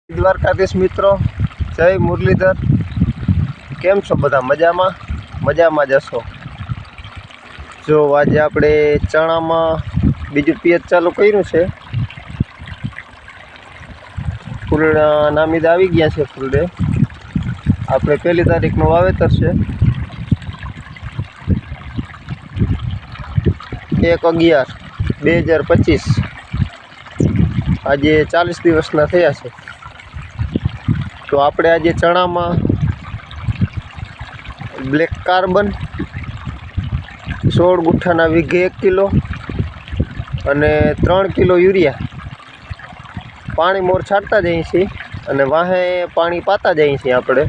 દ્વારકાધીશ મિત્રો, જય મુરલીધર। કેમ છો બધા? મજામાં જશો। જો આજે આપણે ચણામાં બીજું પિયત ચાલુ કર્યું છે। ફૂલડા નામીદ આવી ગયા છે। ફૂલડે આપણે 1 તારીખનું વાવેતર છે। 1/11/2025 આજે 40 દિવસના થયા છે। तो આપણે આજે ચણામાં બ્લેક કાર્બન 16 ગુઠ્ઠાના વીઘે 1 કિલો અને 3 કિલો યુરિયા પાણી મોર છાંટતા જઈએ છીએ અને વાહે પાણી પાતા જઈએ છીએ આપણે।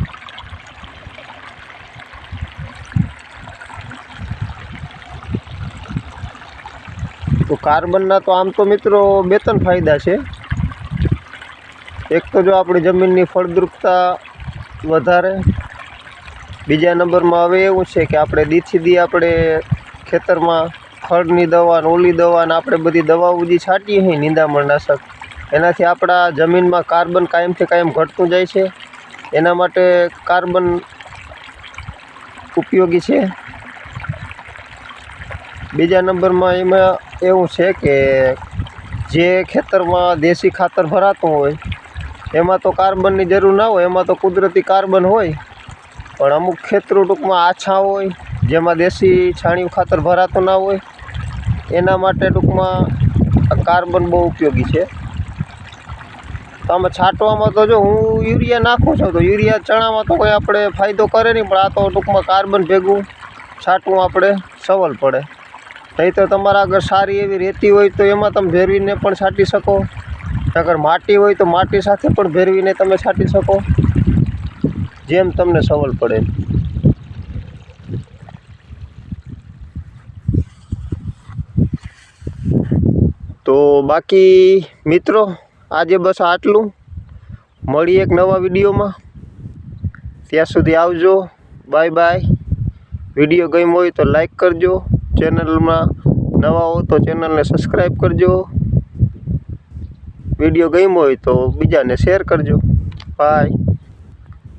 તો કાર્બનના તો આમ તો મિત્રો 2-3 ફાયદા છે। एक तो जो अपनी जमीन की फलद्रुपता वधारे, बीजा नंबर में हवे एवुं छे कि आपणे दीथी दी आपणे खेतर में खड़नी दवा ओली दवा आपणे बधी दवाओ जे छाटीए छीए निंदामणनाशक, एनाथी आपणा जमीन में कार्बन कायम थी कायम घटतुं जाय छे। एना माटे कार्बन उपयोगी छे। बीजा नंबर में एमां एवुं छे कि जे खेतर में देशी खातर भरातुं होय एमां तो कार्बन की जरूर ना हो, एमां तो कुदरती कार्बन होय, पण अमुक खेतरो टूंकमां आछा होय जेमां देशी छाणियुं खातर भरातो ना होय एना माटे टूंकमां कार्बन बहु उपयोगी छे। तो आमां छांटवामां तो जो हूँ यूरिया नाखुं छुं तो यूरिया चणामां तो कोई आपणे फायदो करे नहीं, पण आ तो टूंकमां कार्बन भेगुं छांटवुं आपणे सरल पड़े। नहीं तो तमारा अगर सारी एवी रेती होय तो एमां तमे भेरवीने पण छांटी शको, अगर माटी होय तो माटी साथे पण भेरवीने तमे छांटी शको, जेम तमने सरल पड़े। तो बाकी मित्रों आजे बस आटलू, मळीए एक नवा विडियो में, त्यां सुधी आवजो, बाय बाय। विडियो गम्यो होय तो लाइक करजो, चेनल में नवा हो तो चेनल ने सब्सक्राइब करजो, विडियो गम्यो होय तो बीजाने शेर करजो। बाय।